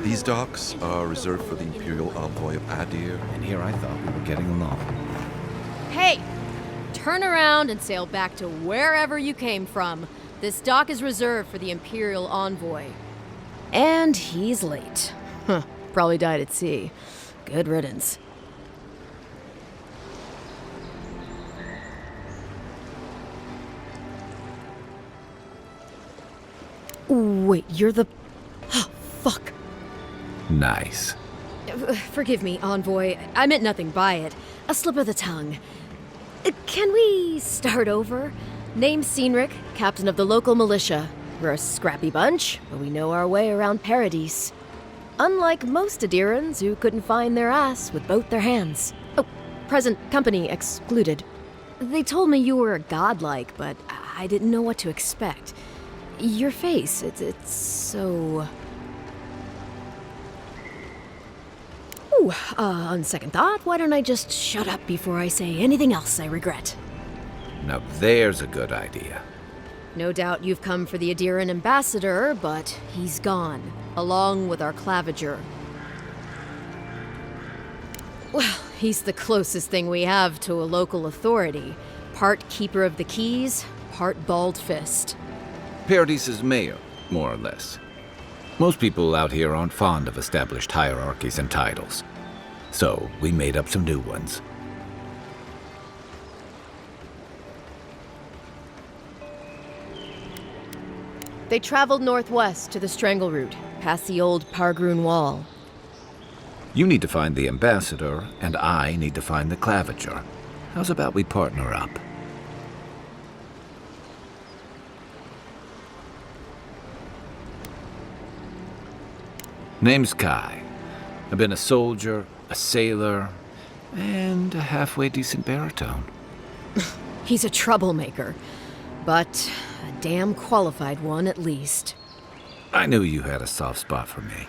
These docks are reserved for the Imperial Envoy of Adir. And here I thought we were getting along. Hey! Turn around and sail back to wherever you came from. This dock is reserved for the Imperial Envoy. And he's late. Huh, probably died at sea. Good riddance. Wait, you're the... Oh, fuck. Nice. Forgive me, Envoy. I meant nothing by it. A slip of the tongue. Can we start over? Name's Cynric, captain of the local militia. We're a scrappy bunch, but we know our way around Paradise. Unlike most Adirans who couldn't find their ass with both their hands. Oh, present company excluded. They told me you were godlike, but I didn't know what to expect. Your face, it's so... Ooh, on second thought, why don't I just shut up before I say anything else I regret? Now there's a good idea. No doubt you've come for the Adiran ambassador, but he's gone, along with our claviger. Well, he's the closest thing we have to a local authority. Part keeper of the keys, part bald fist. Paradise's mayor, more or less. Most people out here aren't fond of established hierarchies and titles. So we made up some new ones. They traveled northwest to the Strangle Route, past the old Pargroon Wall. You need to find the ambassador, and I need to find the claviger. How's about we partner up? Name's Kai. I've been a soldier, a sailor, and a halfway decent baritone. He's a troublemaker, but a damn qualified one at least. I knew you had a soft spot for me.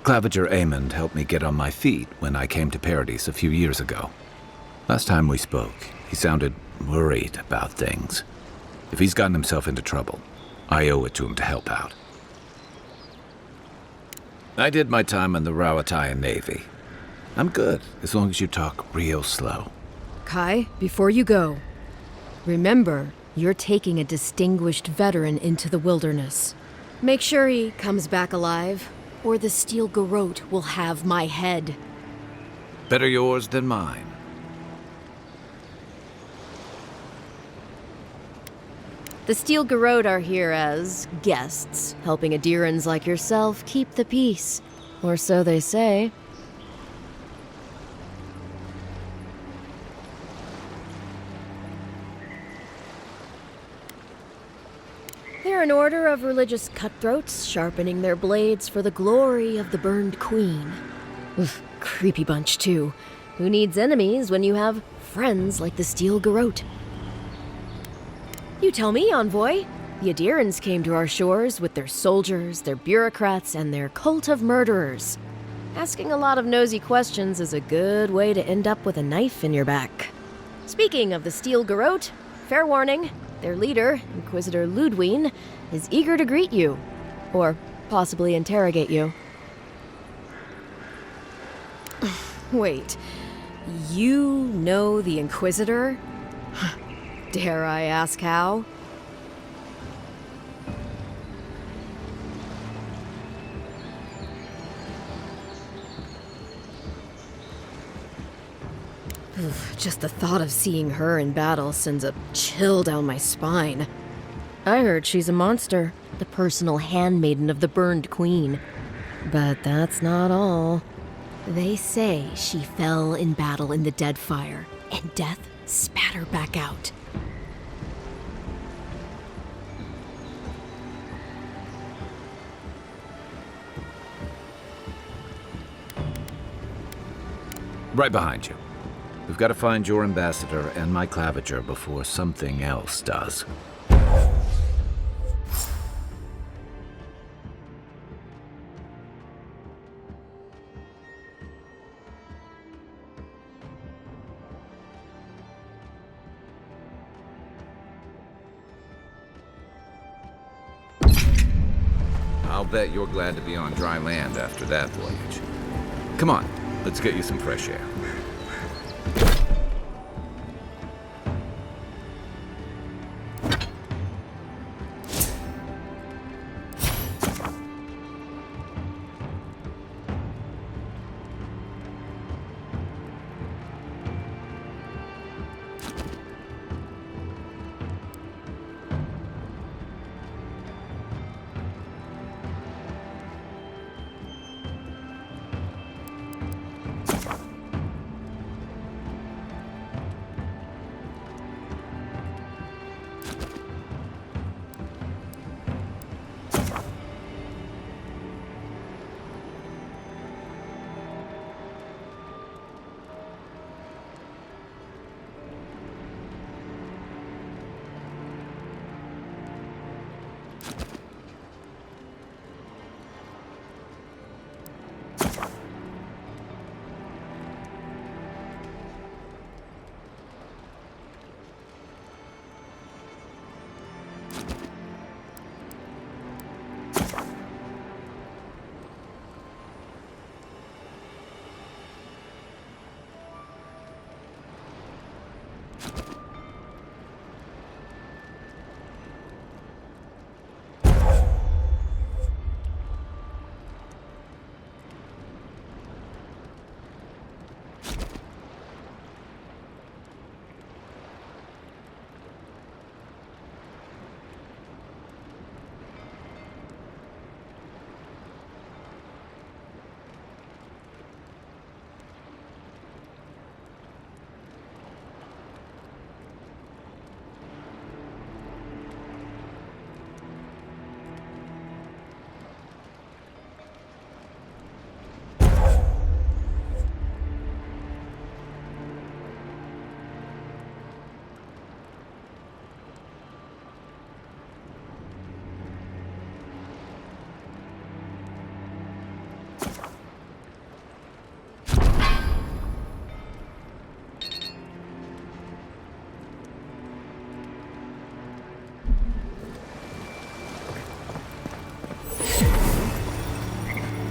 Claviger Amond helped me get on my feet when I came to Paradise a few years ago. Last time we spoke, he sounded worried about things. If he's gotten himself into trouble, I owe it to him to help out. I did my time in the Rawatayan Navy. I'm good, as long as you talk real slow. Kai, before you go, remember, you're taking a distinguished veteran into the wilderness. Make sure he comes back alive, or the Steel Garrote will have my head. Better yours than mine. The Steel Garrote are here as guests, helping Adirans like yourself keep the peace. Or so they say. They're an order of religious cutthroats, sharpening their blades for the glory of the burned queen. Oof, creepy bunch, too. Who needs enemies when you have friends like the Steel Garrote? You tell me, Envoy. The Adirans came to our shores with their soldiers, their bureaucrats, and their cult of murderers. Asking a lot of nosy questions is a good way to end up with a knife in your back. Speaking of the Steel Garrote, fair warning, their leader, Inquisitor Ludwine, is eager to greet you. Or possibly interrogate you. Wait, you know the Inquisitor? Dare I ask how? Just the thought of seeing her in battle sends a chill down my spine. I heard she's a monster, the personal handmaiden of the burned queen. But that's not all. They say she fell in battle in the Deadfire, and death spat her back out. Right behind you. We've got to find your ambassador and my claviger before something else does. I'll bet you're glad to be on dry land after that voyage. Come on, let's get you some fresh air.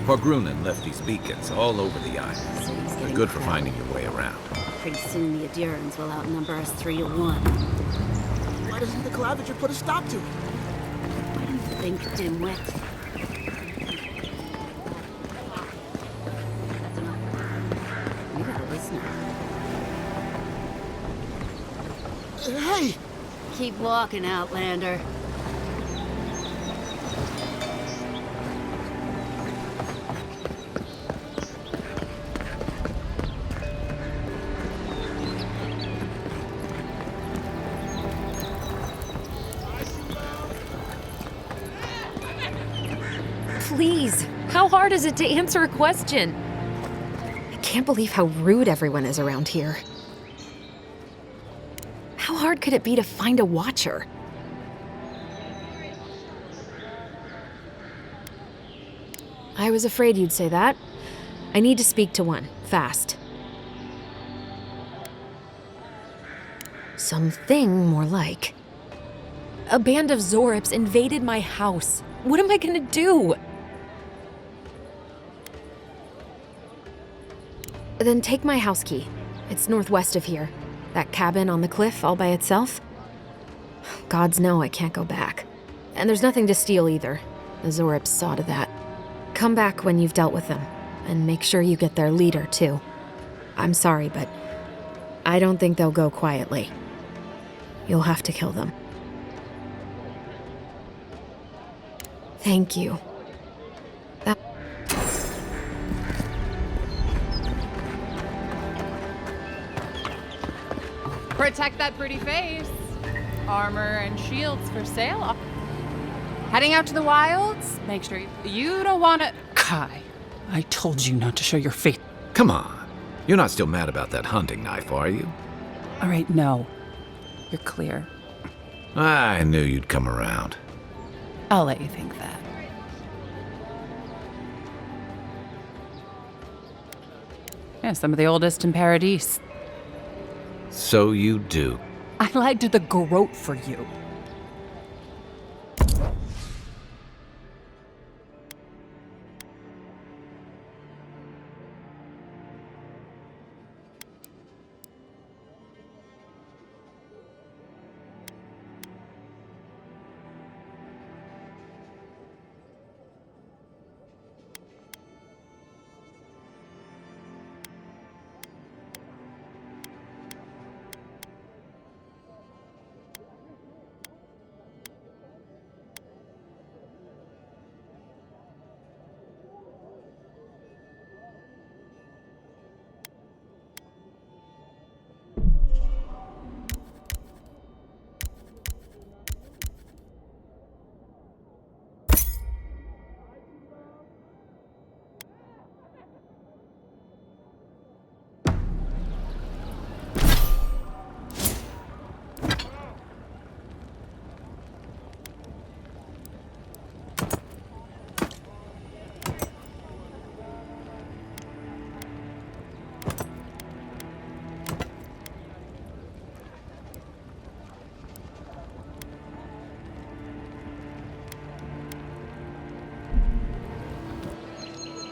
Pogrunin left these beacons all over the island. They're good for finding your way around. Pretty soon the Adurans will outnumber us 3-1. Why doesn't the Clavager put a stop to it? What do you think, dimwit? You got a listener. Hey! Keep walking, Outlander. Please, how hard is it to answer a question? I can't believe how rude everyone is around here. How hard could it be to find a watcher? I was afraid you'd say that. I need to speak to one, fast. Something more like. A band of Zorips invaded my house. What am I gonna do? Then take my house key. It's northwest of here. That cabin on the cliff all by itself. Gods know I can't go back. And there's nothing to steal either. The Zorips saw to that. Come back when you've dealt with them. And make sure you get their leader, too. I'm sorry, but I don't think they'll go quietly. You'll have to kill them. Thank you. Protect that pretty face. Armor and shields for sale. Heading out to the wilds? Make sure you don't want to... Kai, I told you not to show your face. Come on. You're not still mad about that hunting knife, are you? All right, no. You're clear. I knew you'd come around. I'll let you think that. Yeah, some of the oldest in Paradise. So you do. I lied to the Garrote for you.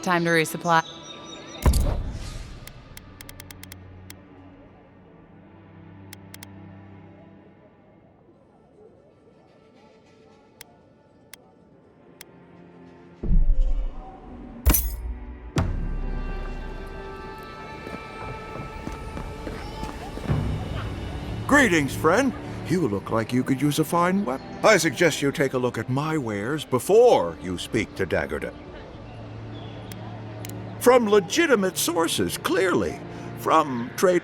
Time to resupply. Greetings, friend. You look like you could use a fine weapon. I suggest you take a look at my wares before you speak to Daggerton. From legitimate sources, clearly. From trade...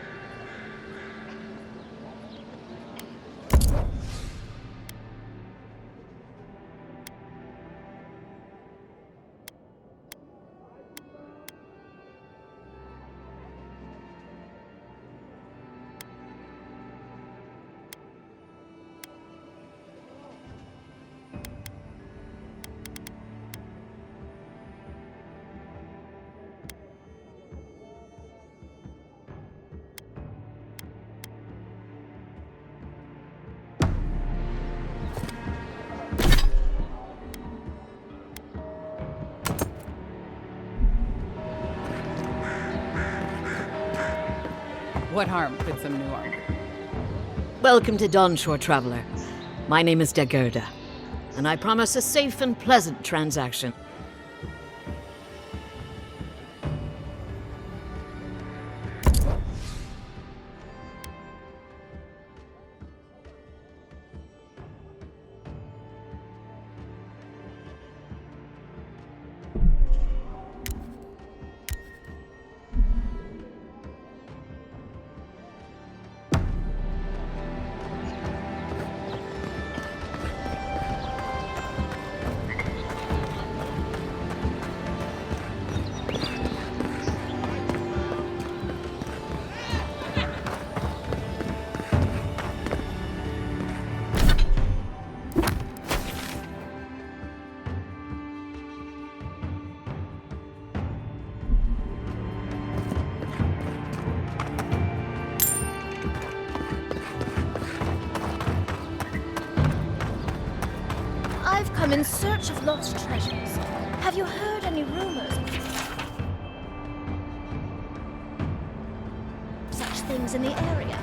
What harm could some new armor? Welcome to Dawnshore, traveler. My name is Daggerda, and I promise a safe and pleasant transaction. I've come in search of lost treasures. Have you heard any rumors of such things in the area?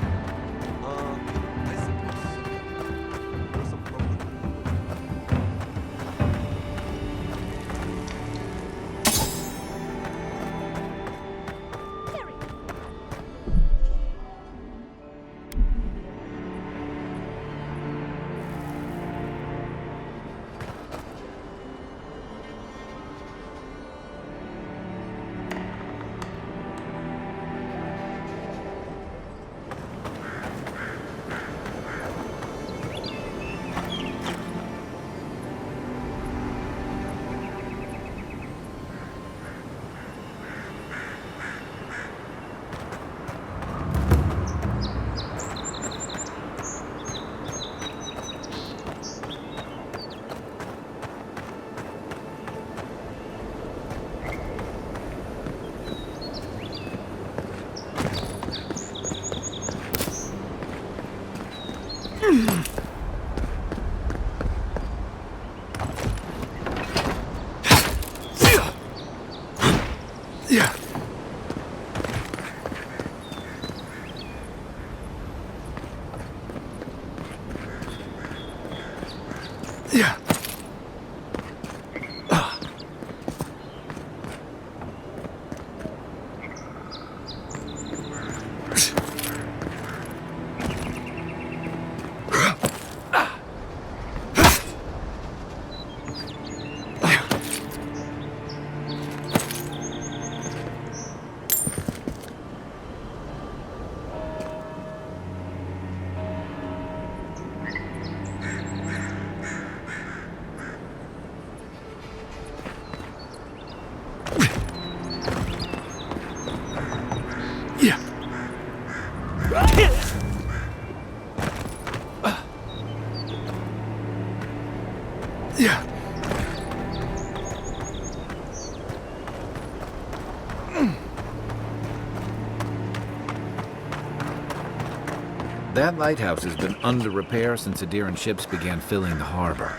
That lighthouse has been under repair since Adiran ships began filling the harbor.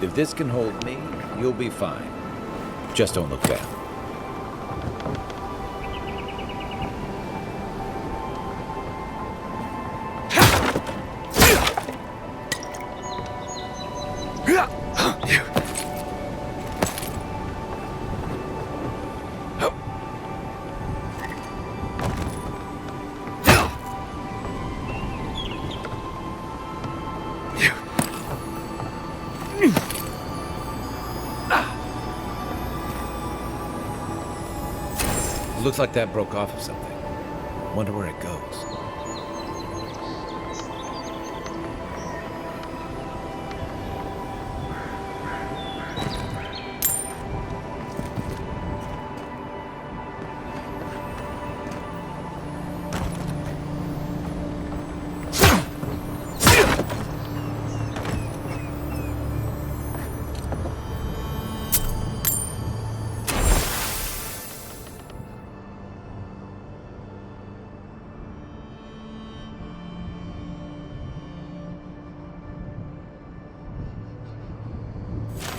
If this can hold me, you'll be fine. Just don't look down. Looks like that broke off of something. Wonder where it goes.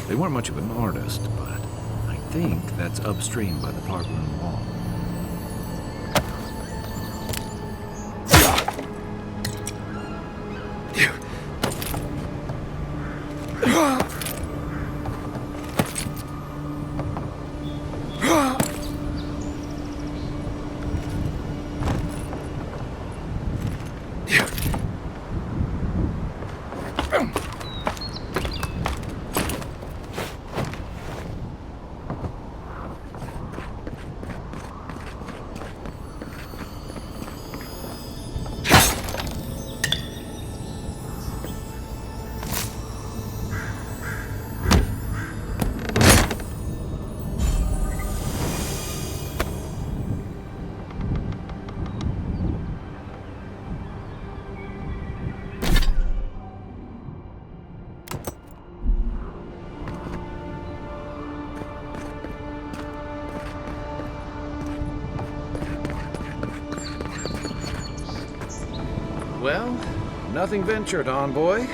They weren't much of an artist, but I think that's upstream by the parkroom wall. Well, nothing ventured, envoy.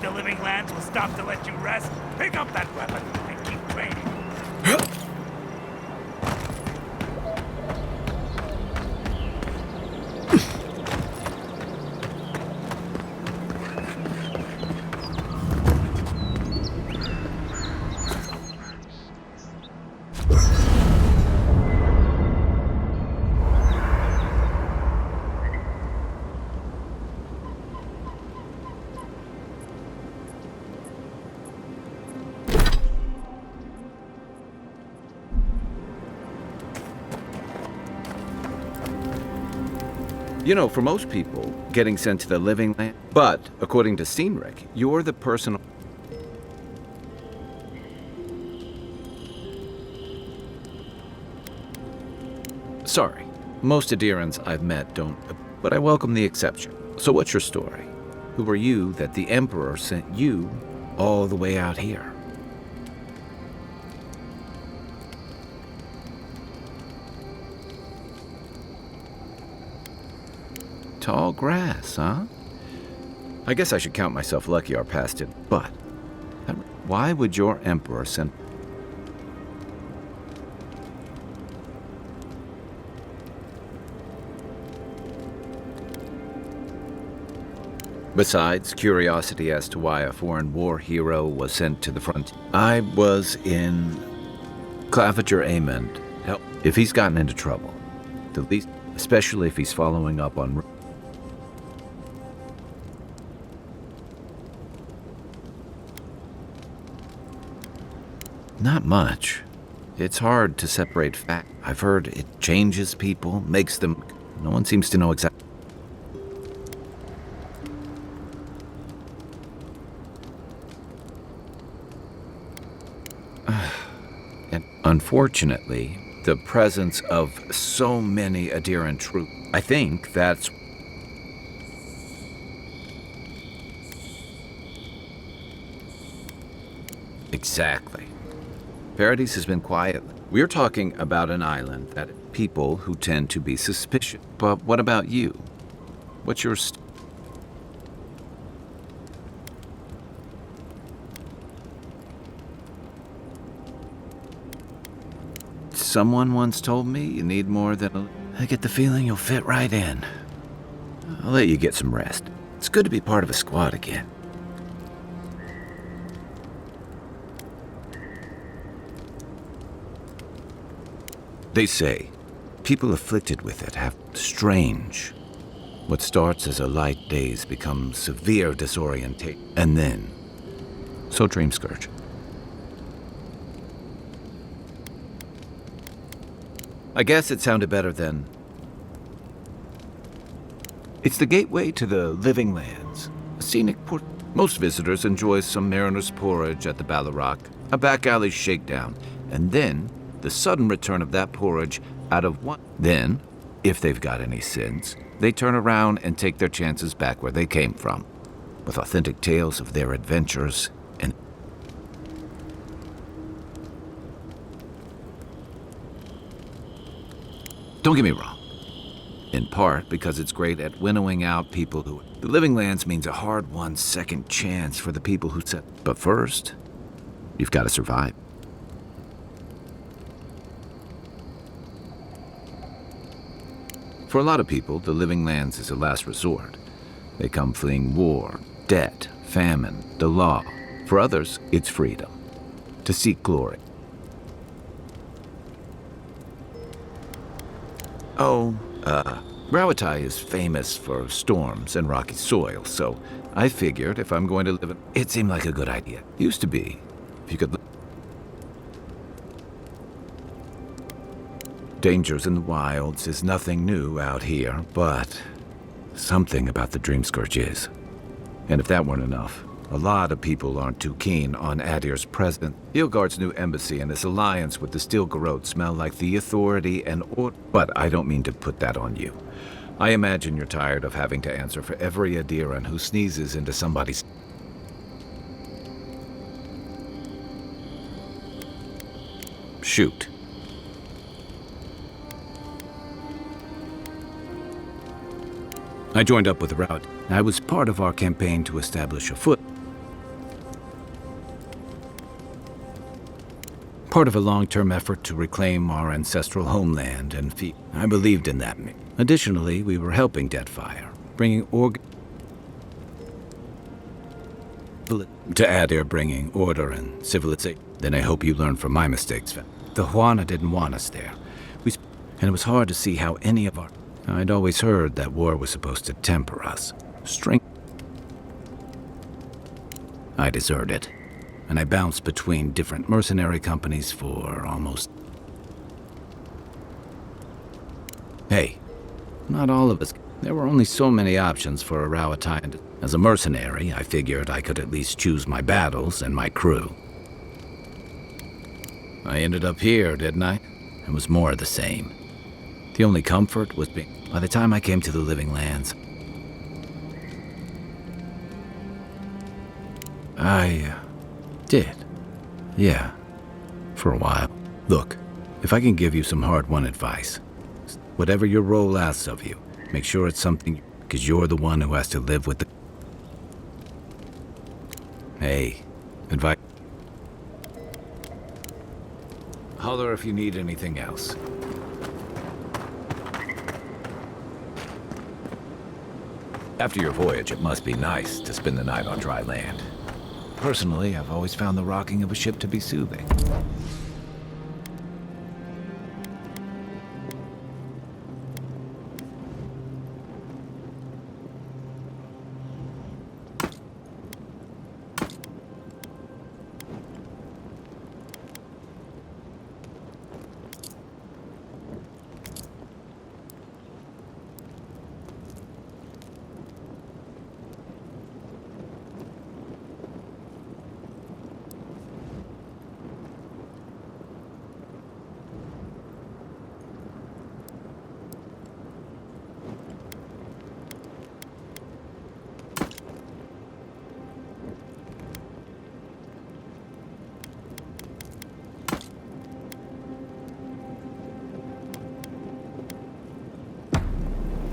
The living lands will stop to let you rest. Pick up that weapon and keep training. You know, for most people, getting sent to the living land. But, according to Cynric, you're the person... Sorry. Most Adirans I've met don't but I welcome the exception. So what's your story? Who are you that the Emperor sent you all the way out here? Tall grass, huh? I guess I should count myself lucky our past it, but why would your Emperor send... Besides curiosity as to why a foreign war hero was sent to the front, I was in Claviger Amond. Help. If he's gotten into trouble, the least, especially if he's following up on... Not much. It's hard to separate fact. I've heard it changes people, makes them... No one seems to know exactly... And unfortunately, the presence of so many adherent troops, I think that's... Exactly. Paradise has been quiet. We're talking about an island that people who tend to be suspicious. But what about you? What's your... Someone once told me you need more than a... I get the feeling you'll fit right in. I'll let you get some rest. It's good to be part of a squad again. They say people afflicted with it have strange. What starts as a light daze becomes severe disorientation, and then... So Dream Scourge. I guess it sounded better than... It's the gateway to the living lands. A scenic port. Most visitors enjoy some mariner's porridge at the Ballarrock, a back alley shakedown, and then the sudden return of that porridge out of one. Then, if they've got any sins, they turn around and take their chances back where they came from, with authentic tales of their adventures and... Don't get me wrong. In part because it's great at winnowing out people who... The Living Lands means a hard-won second chance for the people who said... But first, you've got to survive. For a lot of people, the Living Lands is a last resort. They come fleeing war, debt, famine, the law. For others, it's freedom. To seek glory. Rawatai is famous for storms and rocky soil, so I figured if I'm going to live in... It seemed like a good idea. Used to be. If you could... Dangers in the wilds is nothing new out here, but something about the Dream Scourge is. And if that weren't enough, a lot of people aren't too keen on Adir's presence. Ilgard's new embassy and his alliance with the Steel Garrote smell like the authority and order. But I don't mean to put that on you. I imagine you're tired of having to answer for every Adiran who sneezes into somebody's... Shoot. I joined up with the route. I was part of our campaign to establish a foot. Part of a long-term effort to reclaim our ancestral homeland and feed. I believed in that. Additionally, we were helping Deadfire, bringing to Adir, bringing order and civilization. Then I hope you learn from my mistakes. The Huana didn't want us there. And it was hard to see how any of our... I'd always heard that war was supposed to temper us. Strength. I deserted, and I bounced between different mercenary companies for almost... Hey, not all of us. There were only so many options for a Rawatai. As a mercenary, I figured I could at least choose my battles and my crew. I ended up here, didn't I? It was more of the same. The only comfort was being... By the time I came to the Living Lands, I did. Yeah, for a while. Look, if I can give you some hard-won advice, whatever your role asks of you, make sure it's something, because you're the one who has to live with the... Hey, advice... Holler if you need anything else. After your voyage, it must be nice to spend the night on dry land. Personally, I've always found the rocking of a ship to be soothing.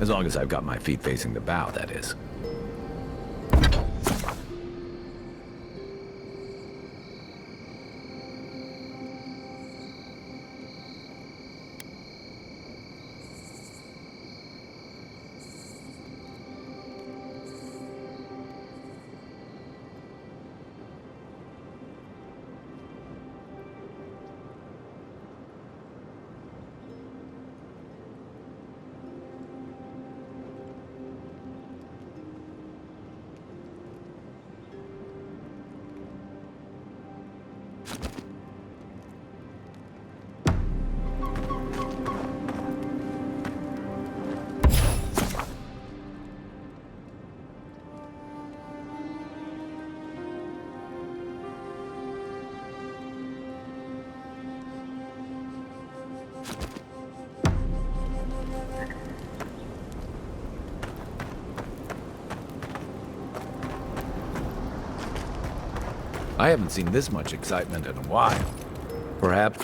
As long as I've got my feet facing the bow, that is. I haven't seen this much excitement in a while. Perhaps...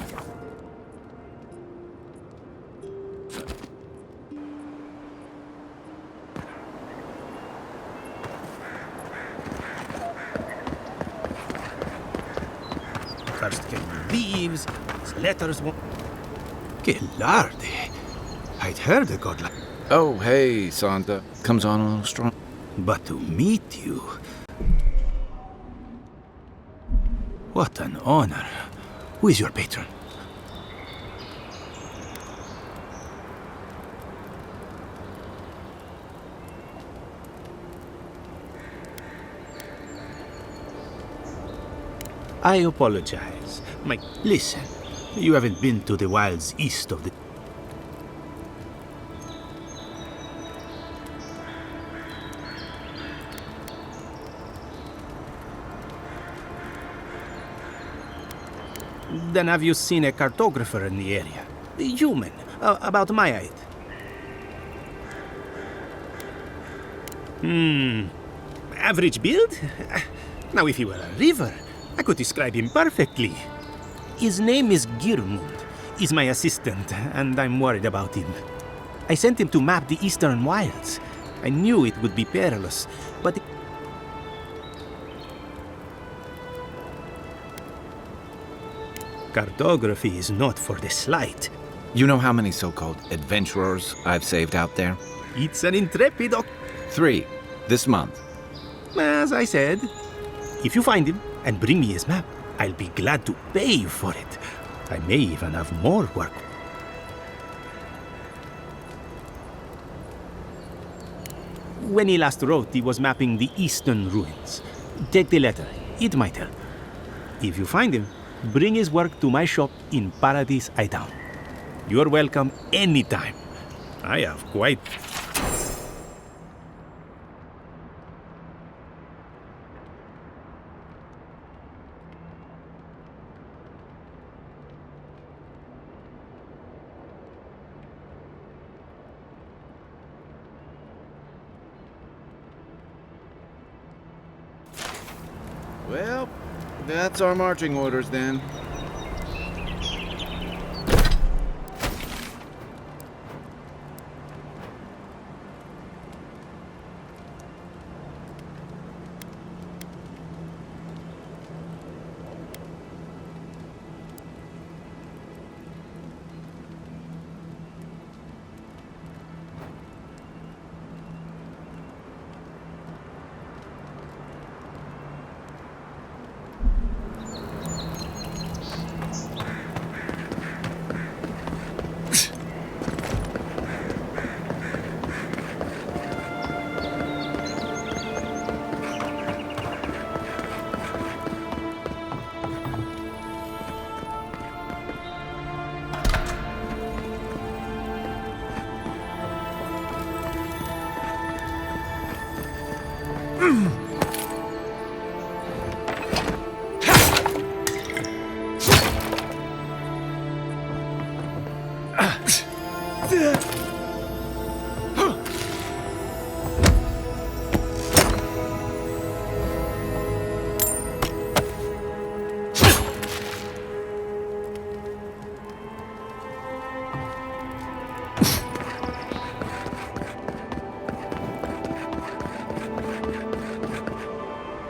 First came leaves, his letters won't... Que larde. I'd heard a god like... Oh, hey, Santa. Comes on a little strong. But to meet you... What an honor. Who is your patron? I apologize. Listen, you haven't been to the wilds east of the... Then have you seen a cartographer in the area? A human, about my height. Average build? Now if he were a river, I could describe him perfectly. His name is Girmund. He's my assistant, and I'm worried about him. I sent him to map the eastern wilds. I knew it would be perilous, but... Cartography is not for the slight. You know how many so-called adventurers I've saved out there? It's an intrepid... 3, this month. As I said, if you find him and bring me his map, I'll be glad to pay you for it. I may even have more work. When he last wrote, he was mapping the eastern ruins. Take the letter. It might help. If you find him, bring his work to my shop in Paradise Town. You're welcome anytime. I have quite... Well, that's our marching orders then.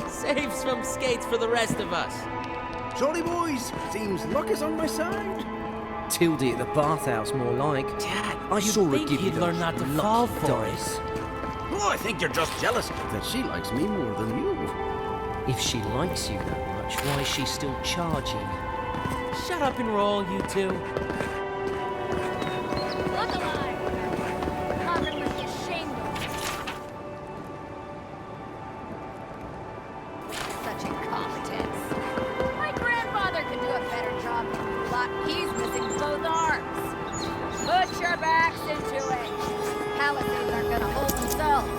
Save some skates for the rest of us. Jolly boys, seems luck is on my side. Tildy at the bathhouse, more like. Dad, I saw her give you learn not to fall for it. Oh, I think you're just jealous that she likes me more than you. If she likes you that much, why is she still charging? Shut up and roll, you two. Look alive! Margaret must be ashamed of you. Such incompetence. My grandfather could do a better job than you, but he's missing both arms. Put your backs into it. Palisades aren't gonna hold themselves.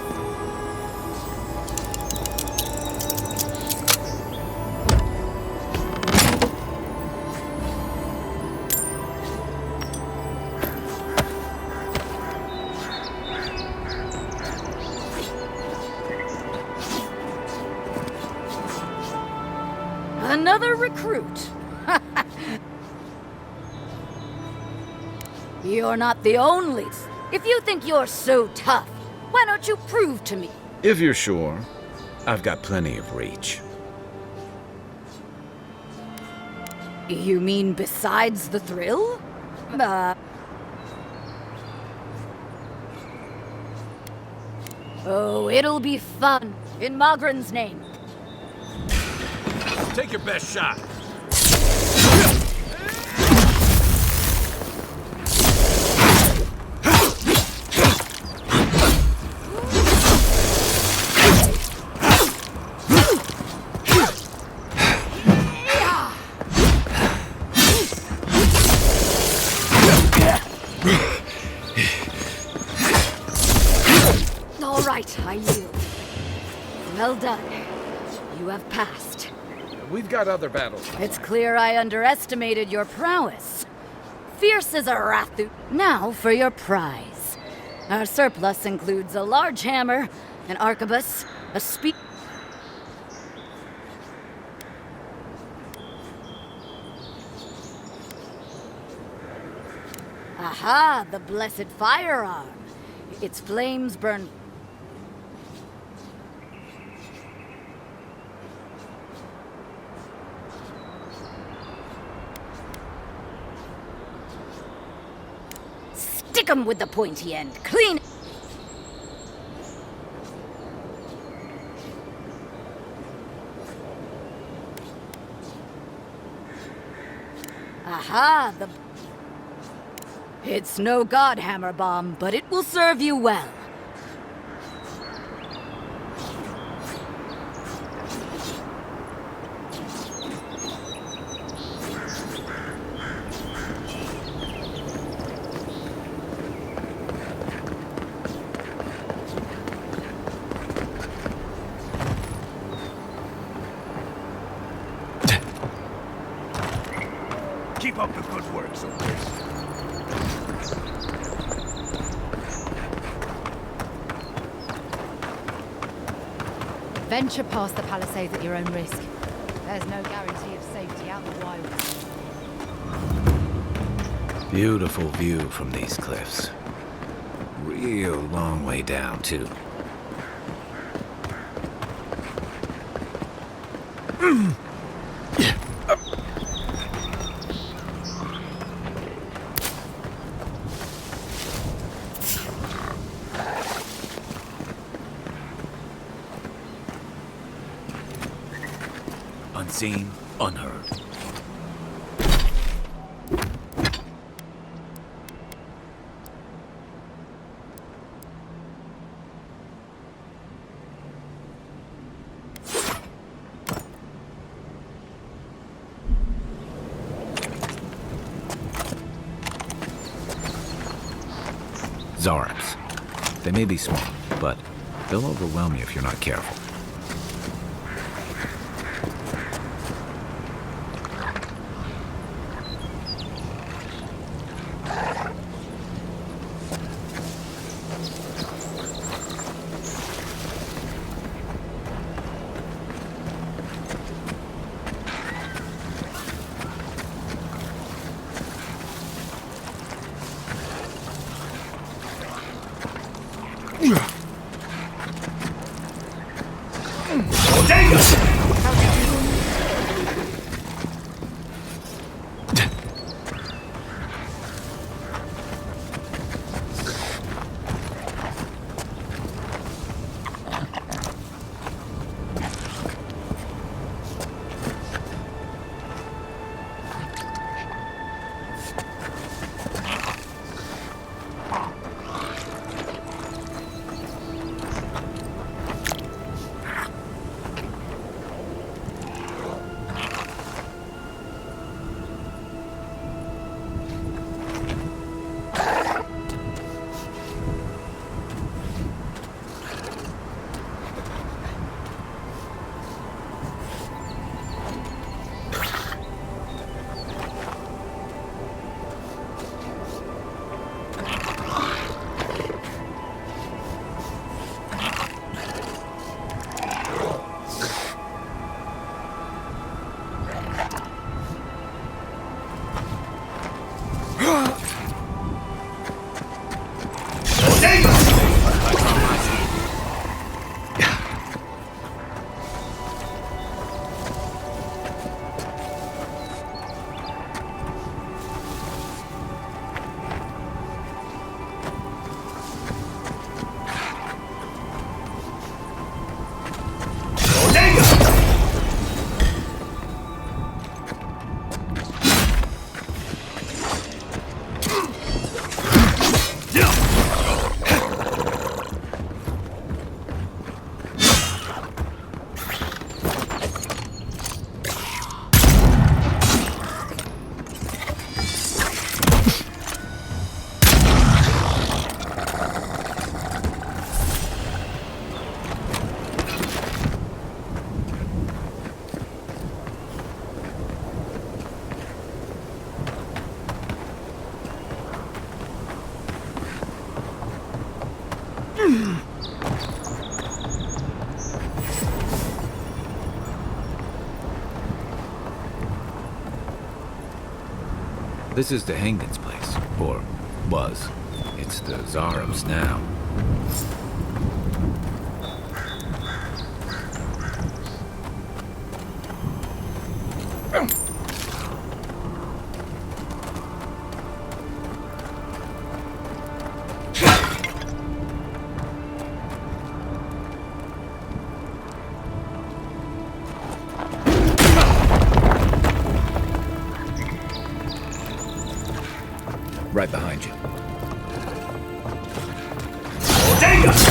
Another recruit. You're not the only. If you think you're so tough, why don't you prove to me? If you're sure, I've got plenty of reach. You mean besides the thrill? Oh, it'll be fun. In Mogren's name. Take your best shot. All right, I yield. Well done. You have passed. We've got other battles. It's clear I underestimated your prowess. Fierce as a Rathu. Now for your prize. Our surplus includes a large hammer, an arquebus, a Aha, the blessed firearm. Its flames burn. Stick 'em with the pointy end. Clean. Aha, the... It's no godhammer bomb, but it will serve you well. Keep up the good work, soldiers. Venture past the palisades at your own risk. There's no guarantee of safety out in the wild. Beautiful view from these cliffs. Real long way down, too. Unseen, unheard. Zarps. They may be small, but they'll overwhelm you if you're not careful. This is the Hengen's place, or was. It's the Zarps now. Right behind you. Dang it!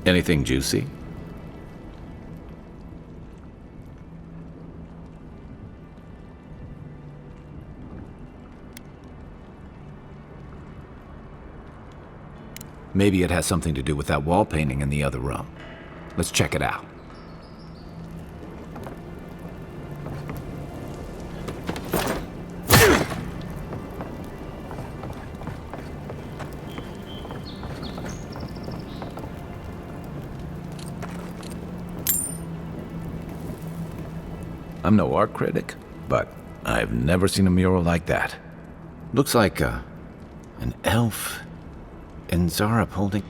Anything juicy? Maybe it has something to do with that wall painting in the other room. Let's check it out. I'm no art critic, but I've never seen a mural like that. Looks like an elf and Zara holding...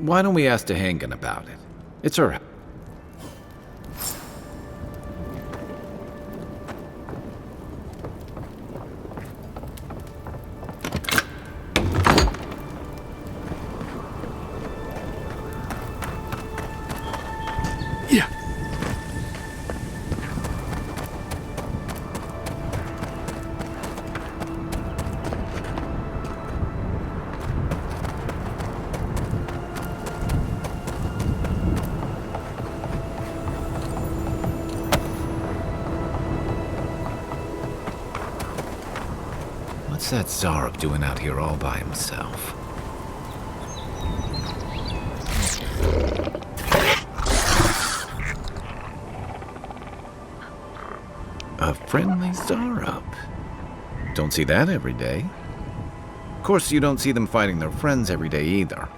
Why don't we ask Tehangan about it? It's her... What's that Zarab doing out here all by himself? A friendly Zarab. Don't see that every day. Of course, you don't see them fighting their friends every day either.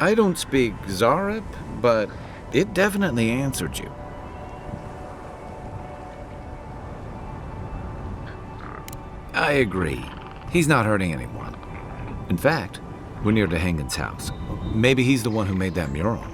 I don't speak Zarab, but it definitely answered you. I agree. He's not hurting anyone. In fact, we're near Tehangan's house. Maybe he's the one who made that mural.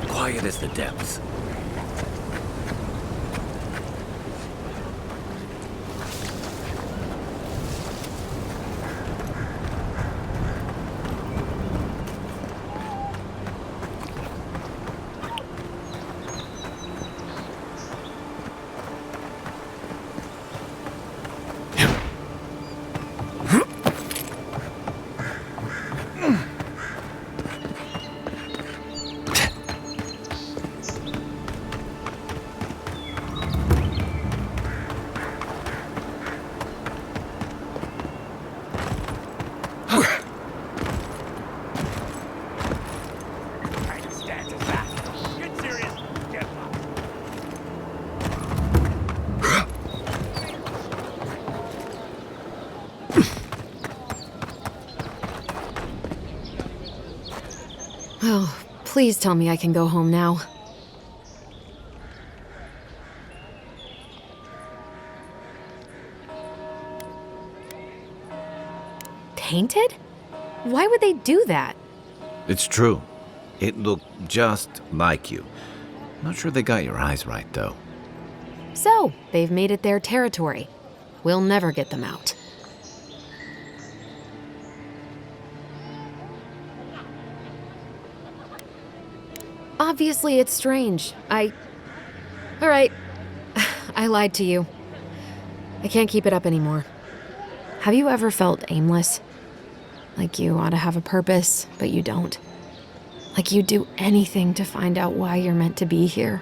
Quiet as the depths. Oh, please tell me I can go home now. painted? Why would they do that? It's true. It looked just like you. Not sure they got your eyes right, though. So, they've made it their territory. We'll never get them out. Obviously, it's strange. All right. I lied to you. I can't keep it up anymore. Have you ever felt aimless? Like you ought to have a purpose, but you don't? Like you'd do anything to find out why you're meant to be here?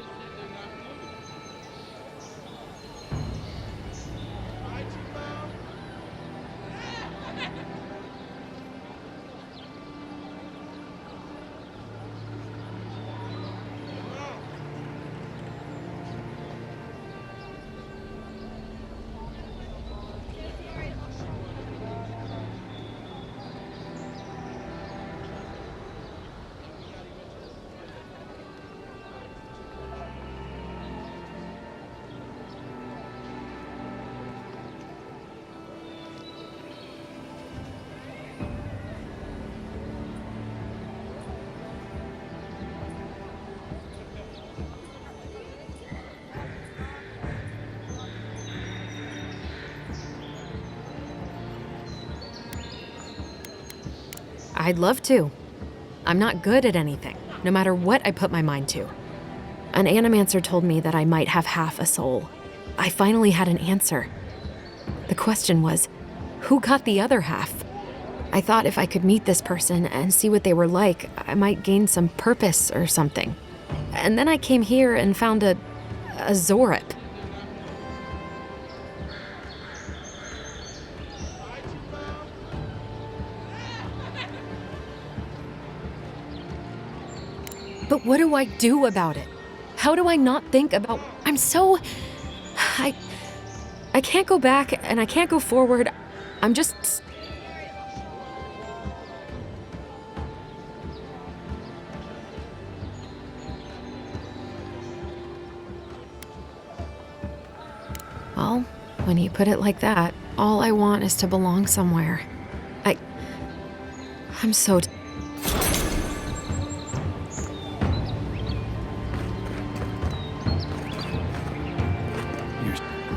I'd love to. I'm not good at anything, no matter what I put my mind to. An animancer told me that I might have half a soul. I finally had an answer. The question was, who got the other half? I thought if I could meet this person and see what they were like, I might gain some purpose or something. And then I came here and found a Zorip. But what do I do about it? How do I not think about... I can't go back and I can't go forward. I'm just... Well, when you put it like that, all I want is to belong somewhere. I'm so...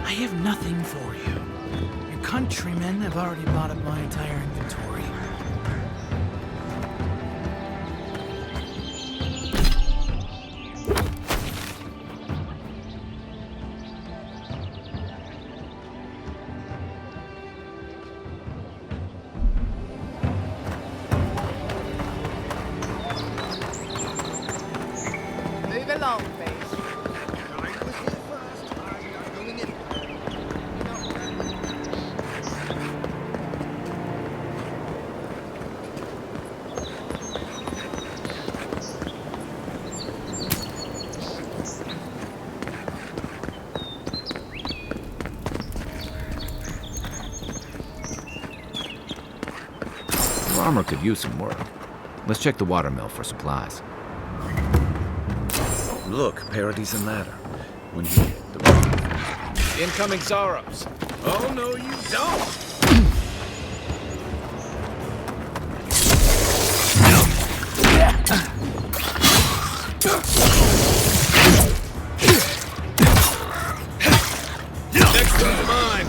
I have nothing for you. Your countrymen have already bought up my entire inventory. Move along, please. Your armor could use some work. Let's check the watermill for supplies. Look, Parody's and ladder. When you hit the road. Incoming Zaros. Oh, no, you don't! Next one's mine!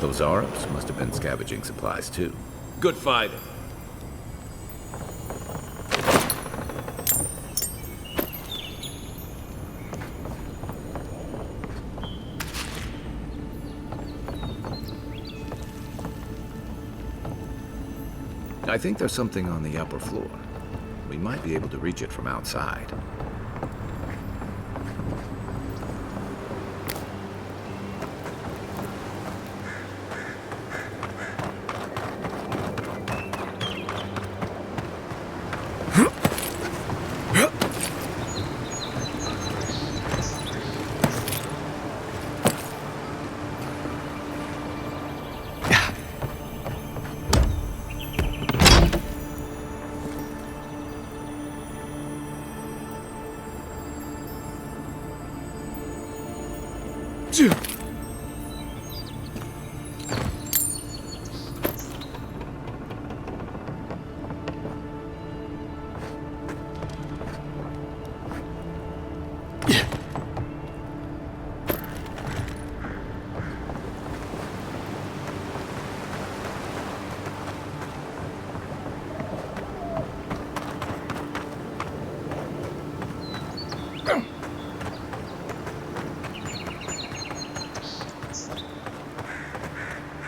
Those Zaros must have been scavenging supplies, too. Good fighting. I think there's something on the upper floor. We might be able to reach it from outside.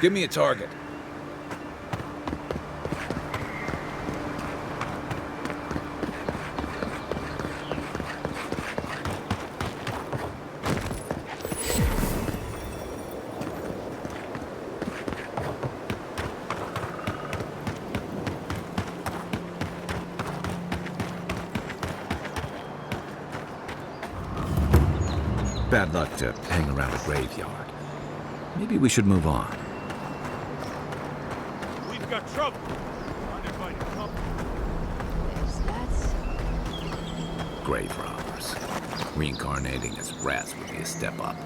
Give me a target. Bad luck to hang around a graveyard. Maybe we should move on. We've got trouble. Uninvited company. Grave robbers. Reincarnating as rats would be a step up.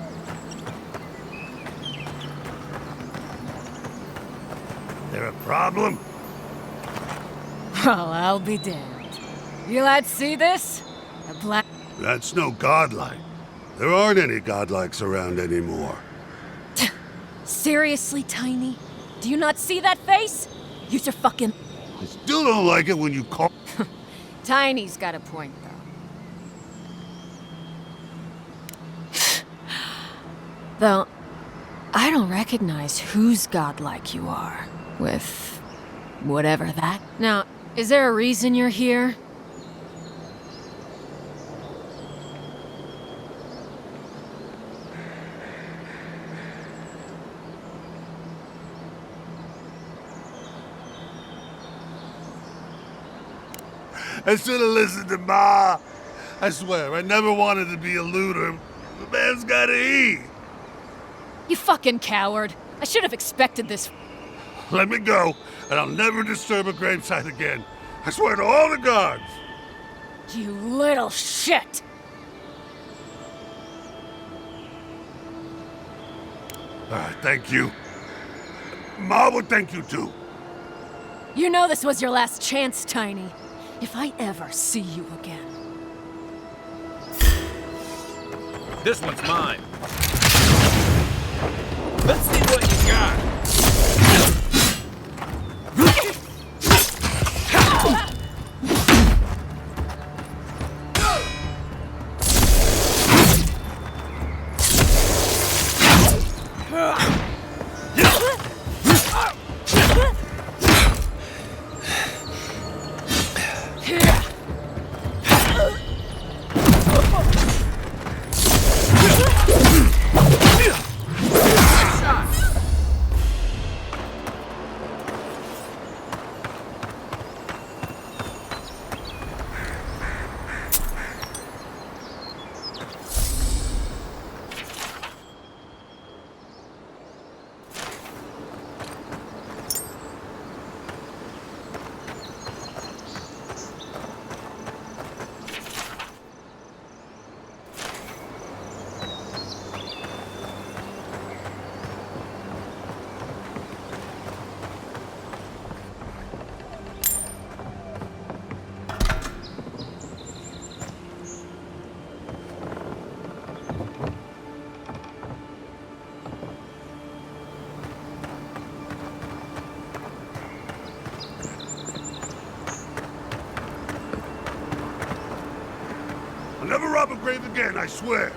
There a problem? Well, I'll be damned. You lads see this? A black... That's no godlike. There aren't any godlikes around anymore. Seriously, Tiny? Do you not see that face? Use your fucking... I still don't like it when you call... Tiny's got a point, though. Though, I don't recognize whose godlike you are. With... whatever that... Now, is there a reason you're here? I should have listened to Ma. I swear, I never wanted to be a looter. The man's gotta eat. You fucking coward. I should have expected this. Let me go, and I'll never disturb a gravesite again. I swear to all the gods. You little shit! Thank you. Ma would thank you too. You know this was your last chance, Tiny. If I ever see you again. This one's mine. Let's see what you got. I'll never rob a grave again, I swear.